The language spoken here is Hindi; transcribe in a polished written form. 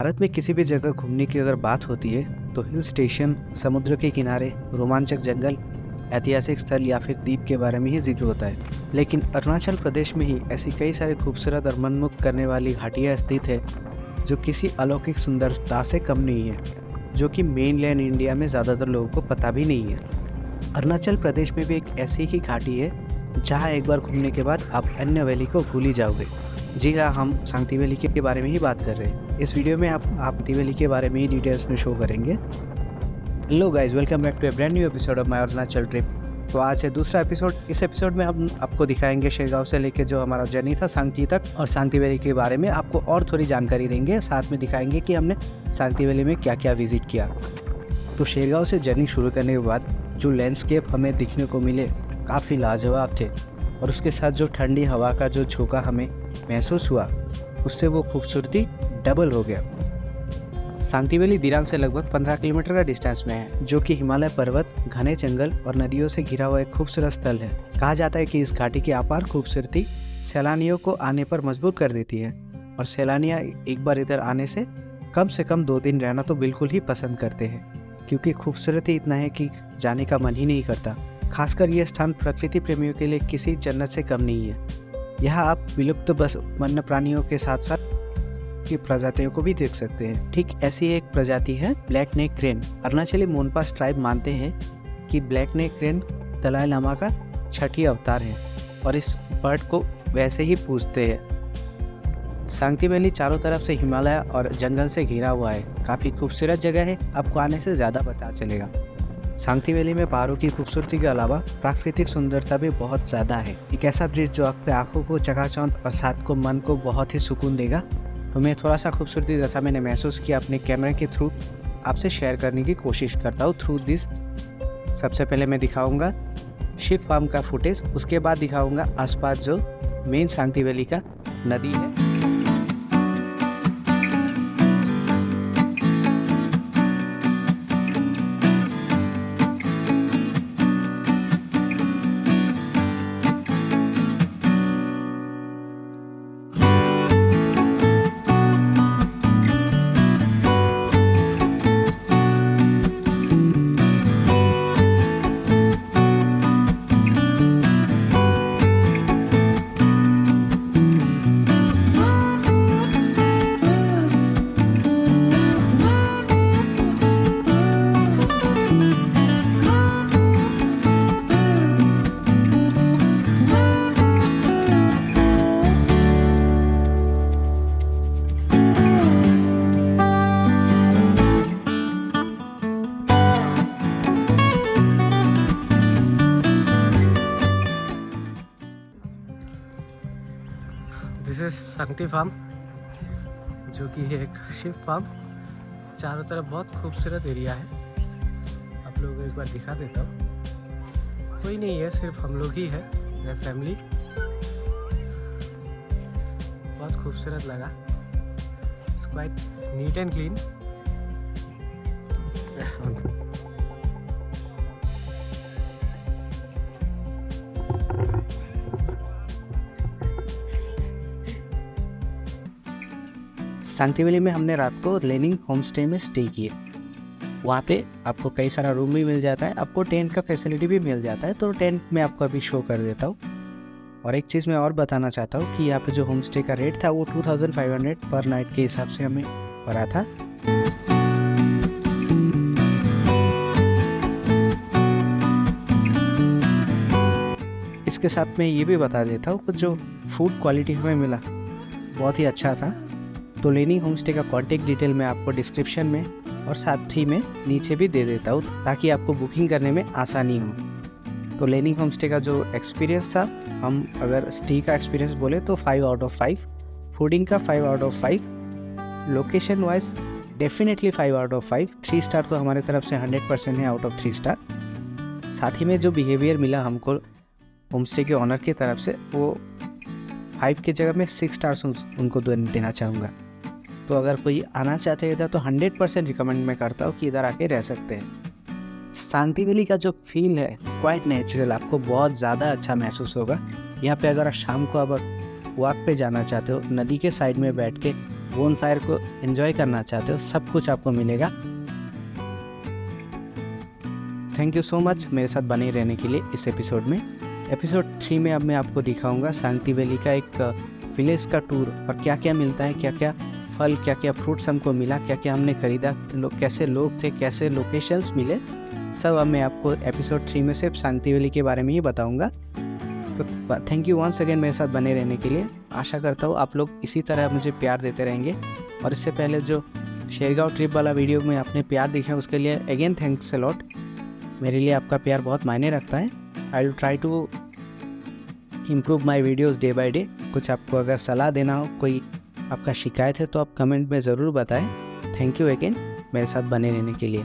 भारत में किसी भी जगह घूमने की अगर बात होती है तो हिल स्टेशन, समुद्र के किनारे, रोमांचक जंगल, ऐतिहासिक स्थल या फिर द्वीप के बारे में ही जिक्र होता है। लेकिन अरुणाचल प्रदेश में ही ऐसी कई सारे खूबसूरत और मनमुग्ध करने वाली घाटियाँ स्थित है जो किसी अलौकिक सुंदरता से कम नहीं है, जो कि मेनलैंड इंडिया में ज़्यादातर लोगों को पता भी नहीं है। अरुणाचल प्रदेश में भी एक ऐसी ही घाटी है जहाँ एक बार घूमने के बाद आप अन्य वैली को भूल ही जाओगे। जी हाँ, हम सांगटी वैली के बारे में ही बात कर रहे हैं। इस वीडियो में आप सांगटी वैली के बारे में ही डिटेल्स में शो करेंगे। Hello guys, welcome back to a brand new episode of my Arunachal trip. तो आज है दूसरा एपिसोड। इस एपिसोड में हम आपको दिखाएंगे शेरगांव से लेके जो हमारा जर्नी था सांगटी तक, और सांगटी वैली के बारे में आपको और थोड़ी जानकारी देंगे। साथ में दिखाएंगे कि हमने सांगटी वैली में क्या क्या विजिट किया। तो शेरगांव से जर्नी शुरू करने के बाद जो लैंडस्केप हमें दिखने को मिले काफ़ी लाजवाब थे, और उसके साथ जो ठंडी हवा का जो झोंका हमें महसूस हुआ, उससे वो खूबसूरती डबल हो गया। सांगटी वैली दिरांग से लगभग 15 किलोमीटर का डिस्टेंस में है, जो कि हिमालय पर्वत, घने जंगल और नदियों से घिरा हुआ एक खूबसूरत स्थल है। कहा जाता है कि इस घाटी की अपार खूबसूरती सैलानियों को आने पर मजबूर कर देती है, और सैलानियाँ एक बार इधर आने से कम 2 दिन रहना तो बिल्कुल ही पसंद करते हैं, क्योंकि खूबसूरती इतना है कि जाने का मन ही नहीं करता। खासकर यह स्थान प्रकृति प्रेमियों के लिए किसी जन्नत से कम नहीं है। यहाँ आप विलुप्त वन्य प्राणियों के साथ साथ की प्रजातियों को भी देख सकते हैं। ठीक ऐसी एक प्रजाति है black neck crane. Arunachali Monpas tribe मानते हैं कि black neck crane Dalai Lama का छठी अवतार है, और इस बर्ड को वैसे ही पूजते हैं। सांगटी वैली चारों तरफ से हिमालय और जंगल से घिरा हुआ है। काफ़ी खूबसूरत जगह है, आपको आने से ज़्यादा पता चलेगा। सांगटी वैली में पहाड़ों की खूबसूरती के अलावा प्राकृतिक सुंदरता भी बहुत ज़्यादा है। एक ऐसा दृश्य जो आपके आंखों को चकाचौंध और साथ को मन को बहुत ही सुकून देगा। तो मैं थोड़ा सा खूबसूरती जैसा मैंने महसूस किया अपने कैमरे के थ्रू आपसे शेयर करने की कोशिश करता हूँ थ्रू दिस। सबसे पहले मैं दिखाऊंगा शिप फार्म का फुटेज, उसके बाद दिखाऊंगा आसपास जो मेन सांगटी वैली का नदी है। दिस इज सांगटी फार्म, जो कि है एक शिप फार्म। चारों तरफ बहुत खूबसूरत एरिया है। आप लोगों को एक बार दिखा देता हूँ। कोई नहीं है, सिर्फ हम लोग ही है, मेरा फैमिली। बहुत खूबसूरत लगा। It's quite neat and clean. Sangti valley में हमने रात को लेनिंग होम स्टे में स्टे किए। वहाँ पे आपको कई सारा रूम भी मिल जाता है, आपको टेंट का फैसिलिटी भी मिल जाता है। तो टेंट में आपको अभी शो कर देता हूँ। और एक चीज़ मैं और बताना चाहता हूँ कि यहाँ पे जो होम स्टे का रेट था वो 2500 पर नाइट के हिसाब से हमें पड़ा था। इसके साथ मैं ये भी बता देता हूँ कि जो फूड क्वालिटी हमें मिला बहुत ही अच्छा था। तो लेनिंग होम स्टे का कॉन्टेक्ट डिटेल मैं आपको डिस्क्रिप्शन में और साथ ही में नीचे भी दे देता हूँ, ताकि आपको बुकिंग करने में आसानी हो। तो लेनिंग होम स्टे का जो एक्सपीरियंस था, हम अगर स्टे का एक्सपीरियंस बोले तो 5 आउट ऑफ 5, फूडिंग का 5 out of 5, location wise definitely 5 out of 5। 3 star तो हमारे तरफ से 100% है आउट ऑफ 3 स्टार। साथ ही में जो बिहेवियर मिला हमको होम स्टे के ऑनर की तरफ से, वो 5 की जगह में 6 स्टार्स उनको देना चाहूँगा। तो अगर कोई आना चाहते हैं इधर तो 100% रिकमेंड मैं करता हूँ कि इधर आके रह सकते हैं। सांगटी वैली का जो फील है क्वाइट नेचुरल, आपको बहुत ज़्यादा अच्छा महसूस होगा। यहाँ पे अगर आप शाम को अब वॉक पे जाना चाहते हो, नदी के साइड में बैठ के बोन फायर को एंजॉय करना चाहते हो, सब कुछ आपको मिलेगा। थैंक यू सो मच मेरे साथ बने रहने के लिए इस एपिसोड में। एपिसोड 3 में अब मैं आपको दिखाऊंगा शांति वैली का एक विलेज का टूर, और क्या क्या मिलता है, क्या क्या फल, क्या क्या फ्रूट्स हमको मिला, क्या क्या हमने खरीदा, कैसे लोग थे, कैसे लोकेशंस मिले, सब अब मैं आपको एपिसोड 3 में सिर्फ शांति वैली के बारे में ही बताऊंगा। तो थैंक यू वंस अगेन मेरे साथ बने रहने के लिए। आशा करता हूँ आप लोग इसी तरह मुझे प्यार देते रहेंगे। और इससे पहले जो शेरगांव ट्रिप वाला वीडियो में आपने प्यार दिखा उसके लिए अगेन थैंक्स अ लॉट। मेरे लिए आपका प्यार बहुत मायने रखता है। I will try to improve my videos day by day. कुछ आपको अगर सलाह देना हो, कोई आपका शिकायत है, तो आप कमेंट में ज़रूर बताएं। थैंक यू अगेन मेरे साथ बने रहने के लिए।